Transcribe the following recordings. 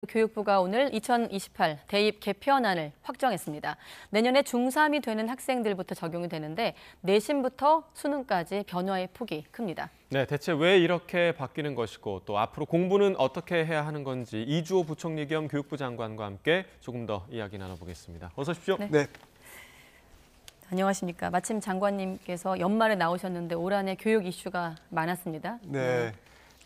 교육부가 오늘 2028 대입 개편안을 확정했습니다. 내년에 중3이 되는 학생들부터 적용이 되는데 내신부터 수능까지 변화의 폭이 큽니다. 네, 대체 왜 이렇게 바뀌는 것이고 또 앞으로 공부는 어떻게 해야 하는 건지 이주호 부총리 겸 교육부 장관과 함께 조금 더 이야기 나눠보겠습니다. 어서 오십시오. 네. 안녕하십니까. 마침 장관님께서 연말에 나오셨는데 올 한해 교육 이슈가 많았습니다. 네.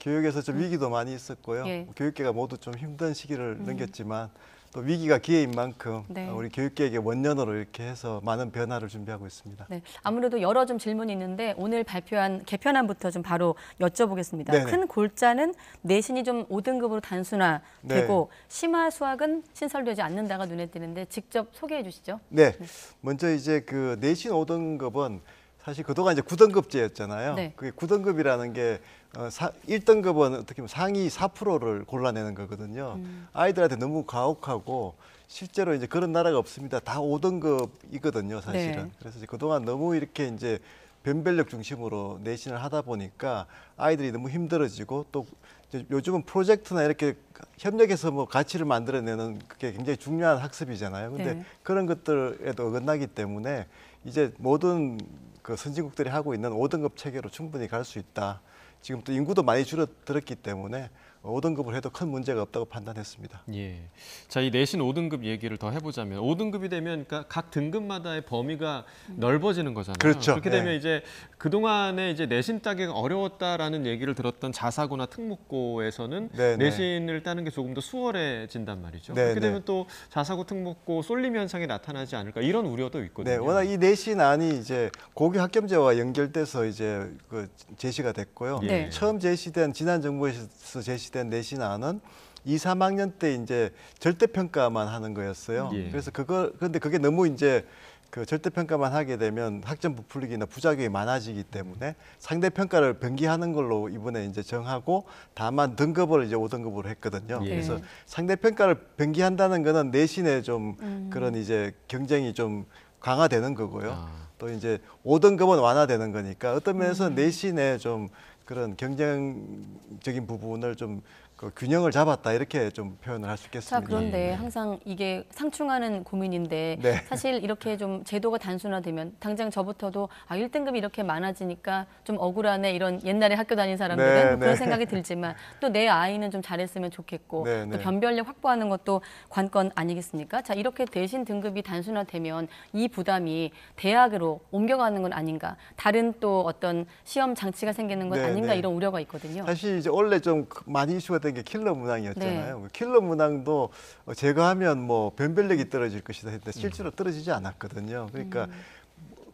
교육에서 좀 위기도 많이 있었고요. 예. 교육계가 모두 좀 힘든 시기를 넘겼지만 또 위기가 기회인 만큼 네. 우리 교육계에게 원년으로 이렇게 해서 많은 변화를 준비하고 있습니다. 네, 아무래도 여러 좀 질문이 있는데 오늘 발표한 개편안부터 좀 바로 여쭤보겠습니다. 네네. 큰 골자는 내신이 좀 5등급으로 단순화되고 심화 수학은 신설되지 않는다가 눈에 띄는데 직접 소개해 주시죠. 네. 먼저 이제 그 내신 5등급은 사실 그동안 이제 9등급제였잖아요. 네. 그게 9등급이라는 게 1등급은 어떻게 보면 상위 4%를 골라내는 거거든요. 아이들한테 너무 가혹하고 실제로 이제 그런 나라가 없습니다. 다 5등급이거든요, 사실은. 네. 그래서 이제 그동안 너무 이렇게 이제 변별력 중심으로 내신을 하다 보니까 아이들이 너무 힘들어지고 또 이제 요즘은 프로젝트나 이렇게 협력해서 뭐 가치를 만들어내는 그게 굉장히 중요한 학습이잖아요. 근데 네. 그런 것들에도 어긋나기 때문에 이제 모든 그 선진국들이 하고 있는 5등급 체계로 충분히 갈 수 있다. 지금 또 인구도 많이 줄어들었기 때문에 5등급을 해도 큰 문제가 없다고 판단했습니다. 예. 자, 이 내신 5등급 얘기를 더 해보자면 5등급이 되면 그러니까 각 등급마다의 범위가 넓어지는 거잖아요. 그렇죠. 그렇게 되면 네. 이제 그동안에 이제 내신 따기가 어려웠다라는 얘기를 들었던 자사고나 특목고에서는 네, 네. 내신을 따는 게 조금 더 수월해진단 말이죠. 네, 그렇게 네. 되면 또 자사고 특목고 쏠림 현상이 나타나지 않을까 이런 우려도 있거든요. 네, 워낙 이 내신안이 이제 고교 학점제와 연결돼서 이제 그 제시가 됐고요. 네. 처음 제시된 지난 정부에서 제시된 내신안은 2, 3학년 때 이제 절대평가만 하는 거였어요. 예. 그래서 그런데 그게 너무 이제 그 절대평가만 하게 되면 학점 부풀리기나 부작용이 많아지기 때문에 상대평가를 변기하는 걸로 이번에 이제 정하고 다만 등급을 이제 5등급으로 했거든요. 예. 그래서 상대평가를 변기한다는 거는 내신에 좀 그런 이제 경쟁이 좀 강화되는 거고요. 아. 또 이제 5등급은 완화되는 거니까 어떤 면에서 내신에 좀 그런 경쟁적인 부분을 좀 그 균형을 잡았다 이렇게 좀 표현을 할 수 자, 있겠습니다. 그런데 항상 이게 상충하는 고민인데 네. 사실 이렇게 좀 제도가 단순화되면 당장 저부터도 1등급이 이렇게 많아지니까 좀 억울하네 이런 옛날에 학교 다닌 사람들은 네, 그런 네. 생각이 들지만 또 내 아이는 좀 잘했으면 좋겠고 네, 또 네. 변별력 확보하는 것도 관건 아니겠습니까? 자, 이렇게 내신 등급이 단순화되면 이 부담이 대학으로 옮겨가는 건 아닌가? 다른 또 어떤 시험 장치가 생기는 건 네, 아닌가 네. 이런 우려가 있거든요. 사실 이제 원래 좀 많이 이슈가 된 게 킬러 문항이었잖아요. 네. 킬러 문항도 제거하면 뭐 변별력이 떨어질 것이다 했는데 실제로 떨어지지 않았거든요. 그러니까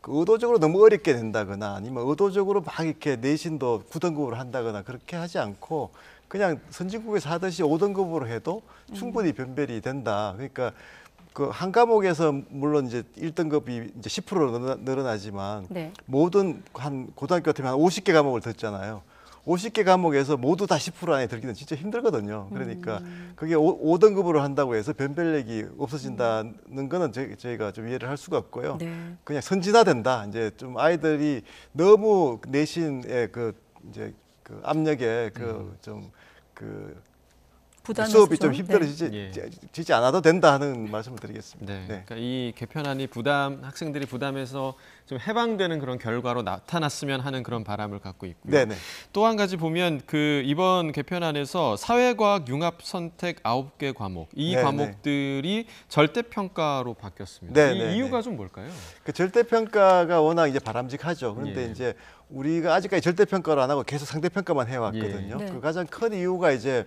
그 의도적으로 너무 어렵게 된다거나 아니면 의도적으로 막 이렇게 내신도 9등급으로 한다거나 그렇게 하지 않고 그냥 선진국에서 하듯이 5등급으로 해도 충분히 변별이 된다. 그러니까 그 한 과목에서 물론 이제 1등급이 이제 10% 늘어나지만 네. 모든 한 고등학교 같으면 한 50개 과목을 듣잖아요. 50개 과목에서 모두 다 10% 안에 들기는 진짜 힘들거든요. 그러니까 그게 5등급으로 한다고 해서 변별력이 없어진다는 거는 저희가 좀 이해를 할 수가 없고요. 네. 그냥 선진화된다. 이제 좀 아이들이 너무 내신의 그 이제 그 압력에 부담이 수업이 있어서? 좀 힘들어지지 네. 않아도 된다 하는 말씀을 드리겠습니다. 네. 네. 그러니까 이 개편안이 학생들이 부담에서 좀 해방되는 그런 결과로 나타났으면 하는 그런 바람을 갖고 있고요. 네네. 또 한 가지 보면 그 이번 개편안에서 사회과학 융합 선택 9개 과목, 이 네네. 과목들이 절대평가로 바뀌었습니다. 네네네. 이 이유가 좀 뭘까요? 그 절대평가가 워낙 이제 바람직하죠. 그런데 예. 이제 우리가 아직까지 절대평가를 안 하고 계속 상대평가만 해왔거든요. 예. 네. 그 가장 큰 이유가 이제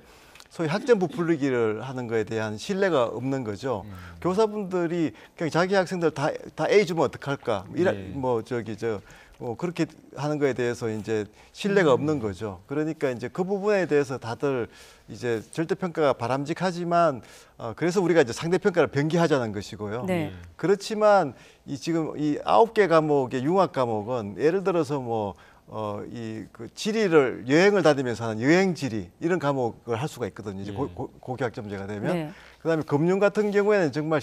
소위 학점 부풀리기를 하는 거에 대한 신뢰가 없는 거죠. 교사분들이 그냥 자기 학생들 다 A 주면 어떡할까? 예. 그렇게 하는 거에 대해서 이제 신뢰가 없는 거죠. 그러니까 이제 그 부분에 대해서 다들 이제 절대평가가 바람직하지만 그래서 우리가 이제 상대평가를 변기하자는 것이고요. 네. 그렇지만 지금 이 9개 과목의 융합 과목은 예를 들어서 그 지리를 여행을 다니면서 하는 여행 지리 이런 과목을 할 수가 있거든요. 이제 고교 학점제가 되면. 네. 그다음에 금융 같은 경우에는 정말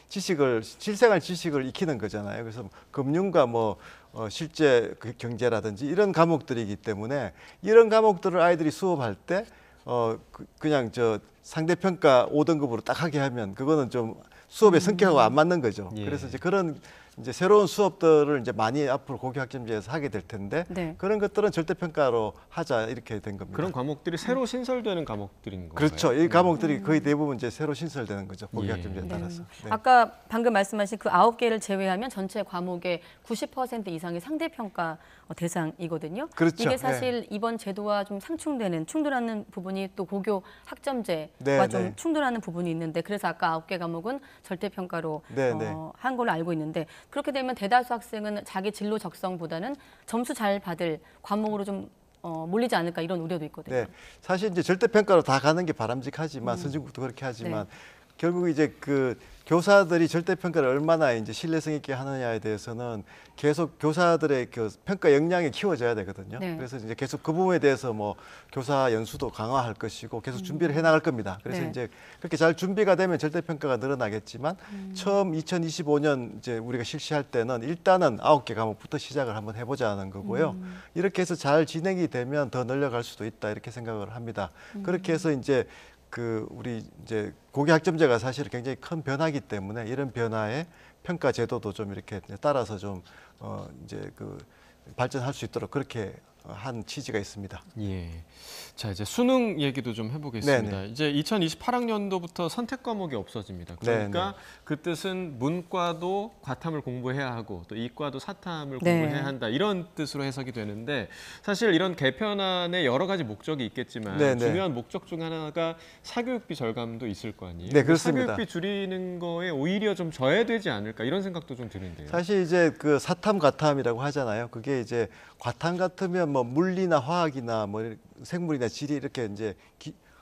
실생활 지식을 익히는 거잖아요. 그래서 금융과 실제 그 경제라든지 이런 과목들이기 때문에 이런 과목들을 아이들이 수업할 때 그냥 저 상대평가 5등급으로 딱 하게 하면 그거는 좀 수업의 성격하고 안 맞는 거죠. 예. 그래서 이제 그런 이제 새로운 수업들을 이제 많이 앞으로 고교학점제에서 하게 될 텐데 네. 그런 것들은 절대평가로 하자 이렇게 된 겁니다. 그런 과목들이 새로 신설되는 과목들인 건가요? 그렇죠. 이 과목들이 거의 대부분 이제 새로 신설되는 거죠. 고교학점제에 예. 따라서. 네. 아까 방금 말씀하신 그 9개를 제외하면 전체 과목의 90% 이상이 상대평가 대상이거든요. 그렇죠. 이게 사실 이번 제도와 좀 상충되는 충돌하는 부분이 또 고교 학점제와 네, 좀 네. 충돌하는 부분이 있는데 그래서 아까 9개 과목은 절대평가로 네, 네. 한 걸로 알고 있는데 그렇게 되면 대다수 학생은 자기 진로 적성보다는 점수 잘 받을 과목으로 좀 몰리지 않을까 이런 우려도 있거든요. 네, 사실 이제 절대평가로 다 가는 게 바람직하지만 선진국도 그렇게 하지만 결국 이제 그 교사들이 절대평가를 얼마나 이제 신뢰성 있게 하느냐에 대해서는 계속 교사들의 그 평가 역량이 키워져야 되거든요. 네. 그래서 이제 계속 그 부분에 대해서 뭐 교사 연수도 강화할 것이고 계속 준비를 해 나갈 겁니다. 그래서 네. 이제 그렇게 잘 준비가 되면 절대평가가 늘어나겠지만 처음 2025년 이제 우리가 실시할 때는 일단은 9개 과목부터 시작을 한번 해보자는 거고요. 이렇게 해서 잘 진행이 되면 더 늘려갈 수도 있다 이렇게 생각을 합니다. 그렇게 해서 이제 그 우리 이제 고교 학점제가 사실 굉장히 큰 변화이기 때문에 이런 변화에 평가 제도도 좀 이렇게 따라서 좀 이제 그 발전할 수 있도록 그렇게 한 취지가 있습니다. 예. 자, 이제 수능 얘기도 좀 해보겠습니다. 네네. 이제 2028학년도부터 선택 과목이 없어집니다. 그러니까 네네. 그 뜻은 문과도 과탐을 공부해야 하고 또 이과도 사탐을 네. 공부해야 한다 이런 뜻으로 해석이 되는데 사실 이런 개편안에 여러 가지 목적이 있겠지만 네네. 중요한 목적 중 하나가 사교육비 절감도 있을 거 아니에요. 네, 그렇습니다. 사교육비 줄이는 거에 오히려 좀 져야되지 않을까 이런 생각도 좀 드는데요. 사실 이제 그 사탐 과탐이라고 하잖아요. 그게 이제 과탐 같으면 뭐 물리나 화학이나 뭐 생물이나 지리 이렇게 이제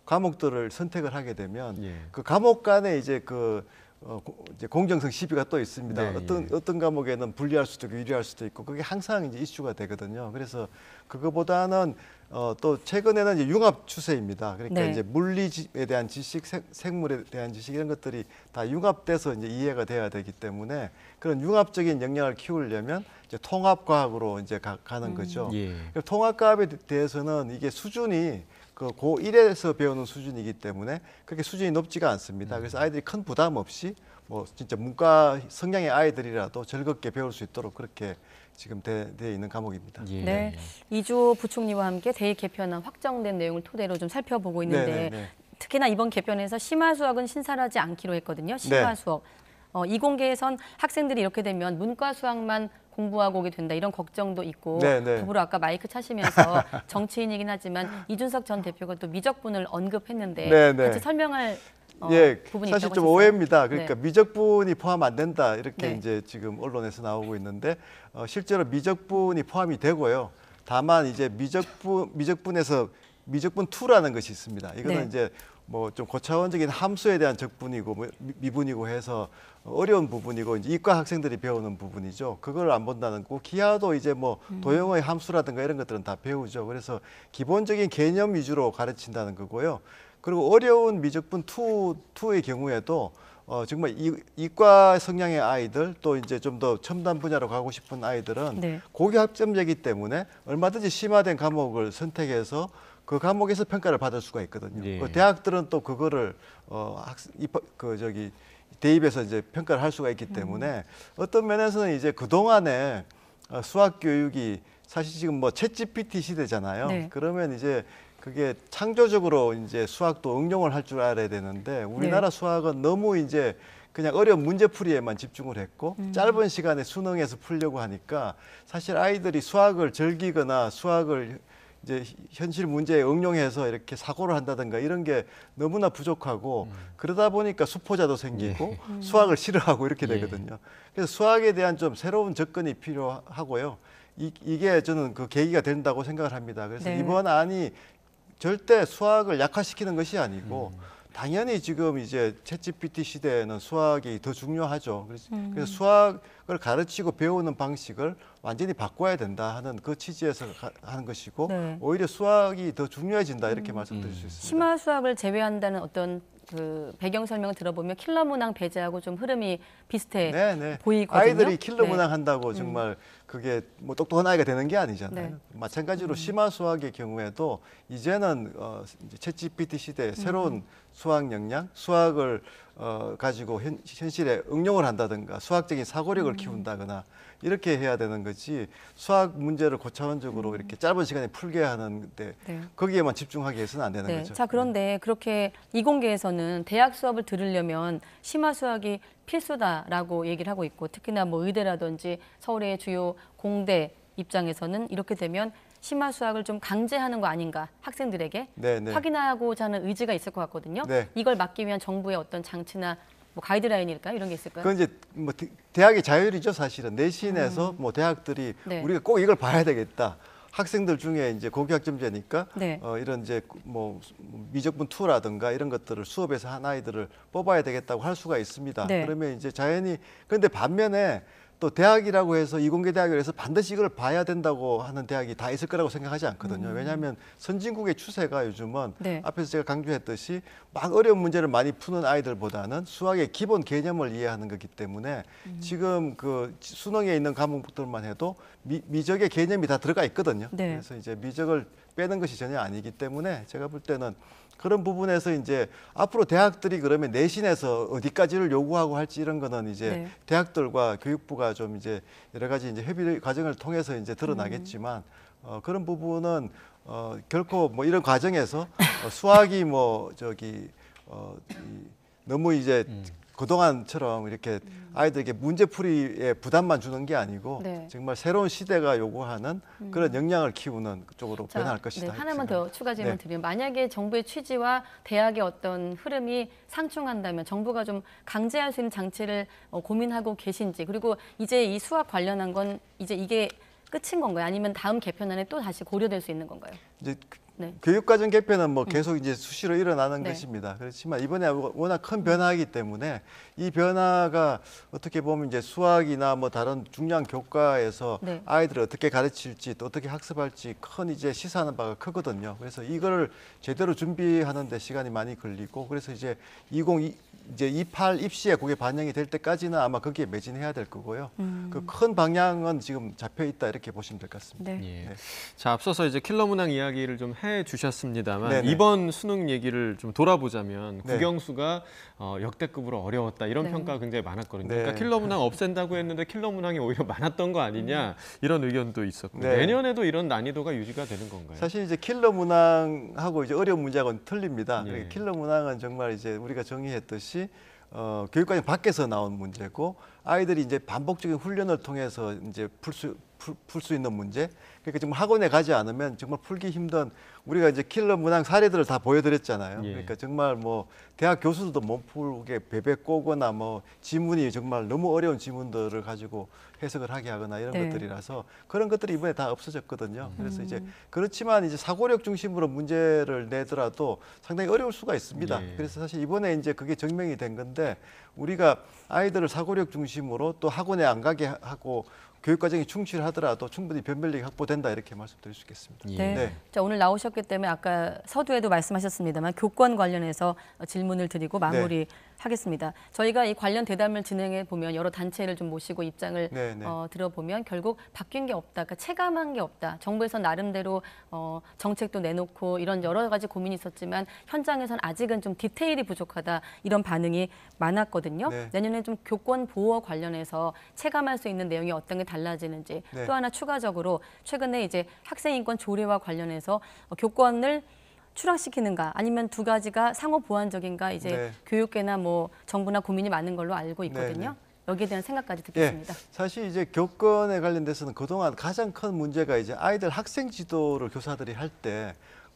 과목들을 선택을 하게 되면 예. 그 과목 간에 이제 이제 공정성 시비가 또 있습니다. 네, 어떤 과목에는 불리할 수도 있고 유리할 수도 있고 그게 항상 이제 이슈가 되거든요. 그래서 그거보다는 또 최근에는 이제 융합 추세입니다. 그러니까 네. 이제 물리에 대한 지식, 생물에 대한 지식 이런 것들이 다 융합돼서 이제 이해가 돼야 되기 때문에 그런 융합적인 역량을 키우려면 이제 통합과학으로 이제 가는 거죠. 예. 통합과학에 대해서는 이게 수준이 그 고1에서 배우는 수준이기 때문에 그렇게 수준이 높지가 않습니다. 그래서 아이들이 큰 부담 없이 뭐 진짜 문과 성향의 아이들이라도 즐겁게 배울 수 있도록 그렇게 지금 되어 있는 과목입니다. 예. 네, 이주호 부총리와 함께 대입 개편안 확정된 내용을 토대로 좀 살펴보고 있는데 네네네. 특히나 이번 개편에서 심화 수학은 신설하지 않기로 했거든요. 심화 네. 수업. 이공계에선 학생들이 이렇게 되면 문과 수학만 공부하고 오게 된다 이런 걱정도 있고 네네. 더불어 아까 마이크 차시면서 정치인이긴 하지만 이준석 전 대표가 또 미적분을 언급했는데 네네. 같이 설명할 예, 부분이 사실 있다고 좀 하셨어요. 미적입니다. 그러니까 네. 미적분이 포함 안 된다 이렇게 네. 이제 지금 언론에서 나오고 있는데 실제로 미적분이 포함이 되고요. 다만 이제 미적분에서 미적분 2라는 것이 있습니다. 이거는 네. 이제 뭐 좀 고차원적인 함수에 대한 적분이고 미분이고 해서 어려운 부분이고 이제 이과 학생들이 배우는 부분이죠. 그걸 안 본다는 거. 기하도 이제 뭐 도형의 함수라든가 이런 것들은 다 배우죠. 그래서 기본적인 개념 위주로 가르친다는 거고요. 그리고 어려운 미적분 2의 경우에도 정말 이과 성향의 아이들 또 이제 좀 더 첨단 분야로 가고 싶은 아이들은 네. 고교 학점제이기 때문에 얼마든지 심화된 과목을 선택해서 그 과목에서 평가를 받을 수가 있거든요. 예. 그 대학들은 또 그거를 대입해서 이제 평가를 할 수가 있기 때문에 어떤 면에서는 이제 그 동안에 수학 교육이 사실 지금 뭐 챗GPT 시대잖아요. 네. 그러면 이제 그게 창조적으로 이제 수학도 응용을 할 줄 알아야 되는데 우리나라 수학은 너무 이제 그냥 어려운 문제풀이에만 집중을 했고 짧은 시간에 수능에서 풀려고 하니까 사실 아이들이 수학을 즐기거나 수학을 이제 현실 문제에 응용해서 이렇게 사고를 한다든가 이런 게 너무나 부족하고 그러다 보니까 수포자도 생기고 수학을 싫어하고 이렇게 예. 되거든요. 그래서 수학에 대한 좀 새로운 접근이 필요하고요. 이게 저는 그 계기가 된다고 생각을 합니다. 그래서 네. 이번 안이 절대 수학을 약화시키는 것이 아니고 당연히 지금 이제 챗GPT 시대에는 수학이 더 중요하죠. 그래서 수학을 가르치고 배우는 방식을 완전히 바꿔야 된다 하는 그 취지에서 하는 것이고 네. 오히려 수학이 더 중요해진다 이렇게 말씀드릴 수 있습니다. 심화 수학을 제외한다는 어떤 그 배경 설명을 들어보면 킬러 문항 배제하고 좀 흐름이 비슷해 네, 네. 보이거든요. 아이들이 킬러 네. 문항 한다고 정말 그게 뭐 똑똑한 아이가 되는 게 아니잖아요. 네. 마찬가지로 심화 수학의 경우에도 이제는 이제 챗 GPT 시대에 새로운 수학 역량, 수학을 가지고 현실에 응용을 한다든가 수학적인 사고력을 키운다거나 이렇게 해야 되는 거지 수학 문제를 고차원적으로 이렇게 짧은 시간에 풀게 하는데 네. 거기에만 집중하게 해서는 안 되는 네. 거죠. 자, 그런데 그렇게 이공계에서는 대학 수업을 들으려면 심화 수학이 필수다라고 얘기를 하고 있고 특히나 뭐 의대라든지 서울의 주요 공대 입장에서는 이렇게 되면 심화 수학을 좀 강제하는 거 아닌가 학생들에게 네, 네. 확인하고자 하는 의지가 있을 것 같거든요. 네. 이걸 막기 위한 정부의 어떤 장치나 뭐 가이드라인일까요? 이런 게 있을까요? 그건 이제 뭐 대학의 자율이죠, 사실은. 내신에서 뭐 대학들이 네. 우리가 꼭 이걸 봐야 되겠다. 학생들 중에 이제 고교학점제니까 네. 이런 이제 뭐 미적분 2라든가 이런 것들을 수업에서 한 아이들을 뽑아야 되겠다고 할 수가 있습니다. 네. 그러면 이제 자연히 그런데 반면에 또 대학이라고 해서 이공계 대학이라고 해서 반드시 이걸 봐야 된다고 하는 대학이 다 있을 거라고 생각하지 않거든요. 왜냐하면 선진국의 추세가 요즘은 네. 앞에서 제가 강조했듯이 막 어려운 문제를 많이 푸는 아이들보다는 수학의 기본 개념을 이해하는 거기 때문에 지금 그 수능에 있는 과목들만 해도 미적의 개념이 다 들어가 있거든요. 네. 그래서 이제 미적을 빼는 것이 전혀 아니기 때문에 제가 볼 때는 그런 부분에서 이제 앞으로 대학들이 그러면 내신에서 어디까지를 요구하고 할지 이런 거는 이제 네. 대학들과 교육부가 좀 이제 여러 가지 이제 협의 과정을 통해서 이제 드러나겠지만 그런 부분은 결코 뭐 이런 과정에서 수학이 뭐 너무 이제 그동안처럼 이렇게 아이들에게 문제풀이에 부담만 주는 게 아니고 네. 정말 새로운 시대가 요구하는 그런 역량을 키우는 쪽으로 자, 변할 것이다. 네, 이렇게 하나만 생각합니다. 더 추가 질문 네. 드리면 만약에 정부의 취지와 대학의 어떤 흐름이 상충한다면 정부가 좀 강제할 수 있는 장치를 고민하고 계신지 그리고 이제 이 수학 관련한 건 이제 이게 끝인 건가요? 아니면 다음 개편안에 또 다시 고려될 수 있는 건가요? 이제 네. 교육과정 개편은 뭐 계속 이제 수시로 일어나는 네. 것입니다. 그렇지만 이번에 워낙 큰 변화이기 때문에 이 변화가 어떻게 보면 이제 수학이나 뭐 다른 중요한 교과에서 네. 아이들을 어떻게 가르칠지 또 어떻게 학습할지 큰 이제 시사하는 바가 크거든요. 그래서 이걸 제대로 준비하는 데 시간이 많이 걸리고 그래서 이제 28 입시에 그게 반영이 될 때까지는 아마 거기에 매진해야 될 거고요. 그 큰 방향은 지금 잡혀 있다 이렇게 보시면 될 것 같습니다. 네. 예. 네. 자, 앞서서 이제 킬러 문항 이야기를 좀 해주셨습니다만 네네. 이번 수능 얘기를 좀 돌아보자면 네. 국영수가 역대급으로 어려웠다 이런 네. 평가가 굉장히 많았거든요. 네. 그러니까 킬러 문항 없앤다고 했는데 킬러 문항이 오히려 많았던 거 아니냐 이런 의견도 있었고 네. 내년에도 이런 난이도가 유지가 되는 건가요? 사실 이제 킬러 문항하고 이제 어려운 문제하고는 틀립니다. 예. 그러니까 킬러 문항은 정말 이제 우리가 정의했듯이 교육과정 밖에서 나온 문제고 아이들이 이제 반복적인 훈련을 통해서 이제 풀 수 있는 문제. 그러니까 정말 학원에 가지 않으면 정말 풀기 힘든 우리가 이제 킬러 문항 사례들을 다 보여드렸잖아요. 예. 그러니까 정말 뭐 대학 교수들도 못 풀게 베베 꼬거나 뭐 지문이 정말 너무 어려운 지문들을 가지고 해석을 하게 하거나 이런 네. 것들이라서 그런 것들이 이번에 다 없어졌거든요. 그래서 이제 그렇지만 이제 사고력 중심으로 문제를 내더라도 상당히 어려울 수가 있습니다. 예. 그래서 사실 이번에 이제 그게 증명이 된 건데 우리가 아이들을 사고력 중심으로 또 학원에 안 가게 하고 교육 과정이 충실하더라도 충분히 변별력이 확보된다 이렇게 말씀드릴 수 있겠습니다. 예. 네. 네. 자, 오늘 나오셨기 때문에 아까 서두에도 말씀하셨습니다만 교권 관련해서 질문을 드리고 마무리 하겠습니다. 저희가 이 관련 대담을 진행해 보면 여러 단체를 좀 모시고 입장을 네, 네. 들어보면 결국 바뀐 게 없다, 그러니까 체감한 게 없다. 정부에서 나름대로 정책도 내놓고 이런 여러 가지 고민이 있었지만 현장에서는 아직은 좀 디테일이 부족하다 이런 반응이 많았거든요. 네. 내년에 좀 교권 보호 관련해서 체감할 수 있는 내용이 어떤 게 달라지는지 네. 또 하나 추가적으로 최근에 이제 학생인권 조례와 관련해서 교권을 추락시키는가 아니면 두 가지가 상호 보완적인가 이제 네. 교육계나 뭐 정부나 고민이 많은 걸로 알고 있거든요. 네, 여기에 대한 생각까지 예, 듣겠습니다. 사실 이제 교권에 관련돼서는 그동안 가장 큰 문제가 이제 아이들 학생 지도를 교사들이 할 때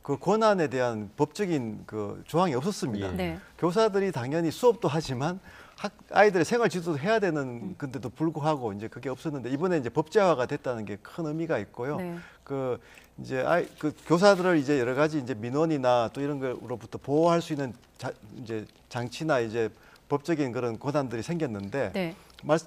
그 권한에 대한 법적인 그 조항이 없었습니다. 예. 네. 교사들이 당연히 수업도 하지만 아이들의 생활 지도도 해야 되는 건데도 불구하고 이제 그게 없었는데 이번에 이제 법제화가 됐다는 게 큰 의미가 있고요. 네. 그 이제 그 교사들을 이제 여러 가지 이제 민원이나 또 이런 거로부터 보호할 수 있는 이제 장치나 이제 법적인 그런 권한들이 생겼는데 네.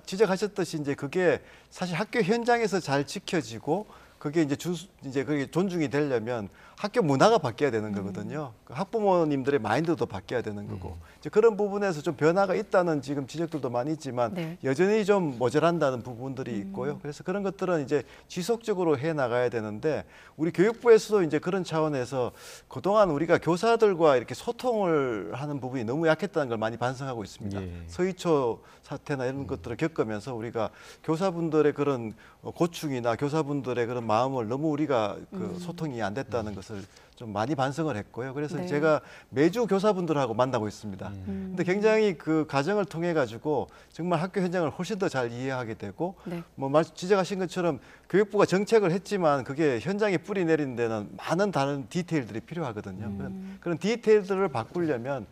지적하셨듯이 이제 그게 사실 학교 현장에서 잘 지켜지고 그게 이제 그게 존중이 되려면 학교 문화가 바뀌어야 되는 거거든요. 그 학부모님들의 마인드도 바뀌어야 되는 거고 이제 그런 부분에서 좀 변화가 있다는 지금 지적들도 많이 있지만 네. 여전히 좀 모자란다는 부분들이 있고요. 그래서 그런 것들은 이제 지속적으로 해 나가야 되는데 우리 교육부에서도 이제 그런 차원에서 그동안 우리가 교사들과 이렇게 소통을 하는 부분이 너무 약했다는 걸 많이 반성하고 있습니다. 예. 서희초 사태나 이런 것들을 겪으면서 우리가 교사분들의 그런 고충이나 교사분들의 그런 마음을 너무 우리가 그 소통이 안 됐다는 것을 좀 많이 반성을 했고요. 그래서 네. 제가 매주 교사분들하고 만나고 있습니다. 근데 굉장히 그 과정을 통해 가지고 정말 학교 현장을 훨씬 더 잘 이해하게 되고 네. 뭐 지적하신 것처럼 교육부가 정책을 했지만 그게 현장에 뿌리 내리는 데는 많은 다른 디테일들이 필요하거든요. 그런 디테일들을 바꾸려면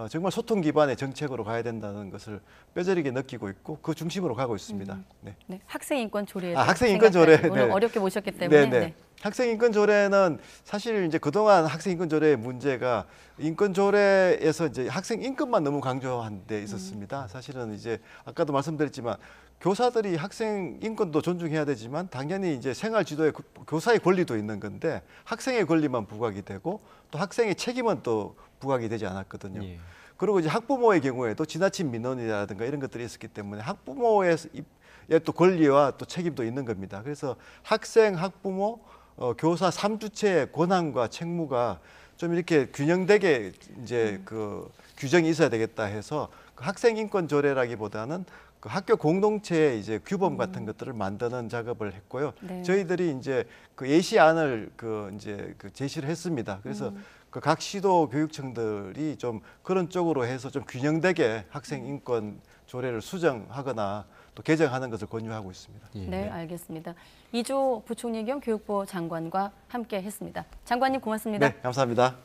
정말 소통 기반의 정책으로 가야 된다는 것을 뼈저리게 느끼고 있고 그 중심으로 가고 있습니다. 네. 네. 학생 인권 조례. 학생 인권 조례. 오늘 네. 어렵게 모셨기 때문에. 네네. 네. 학생 인권 조례는 사실 이제 그동안 학생 인권 조례의 문제가 인권 조례에서 이제 학생 인권만 너무 강조한 데 있었습니다. 사실은 이제 아까도 말씀드렸지만 교사들이 학생 인권도 존중해야 되지만 당연히 이제 생활 지도에 교사의 권리도 있는 건데 학생의 권리만 부각이 되고 또 학생의 책임은 또 부각이 되지 않았거든요. 예. 그리고 이제 학부모의 경우에도 지나친 민원이라든가 이런 것들이 있었기 때문에 학부모의 또 권리와 또 책임도 있는 겁니다. 그래서 학생, 학부모, 교사 3주체의 권한과 책무가 좀 이렇게 균형되게 이제 그 규정이 있어야 되겠다 해서 그 학생 인권 조례라기보다는 그 학교 공동체의 이제 규범 같은 것들을 만드는 작업을 했고요. 네. 저희들이 이제 그 예시안을 이제 제시를 했습니다. 그래서 그 각 시도 교육청들이 좀 그런 쪽으로 해서 좀 균형되게 학생 인권 조례를 수정하거나 또 개정하는 것을 권유하고 있습니다. 예. 네, 알겠습니다. 이조 부총리 겸 교육부 장관과 함께 했습니다. 장관님 고맙습니다. 네, 감사합니다.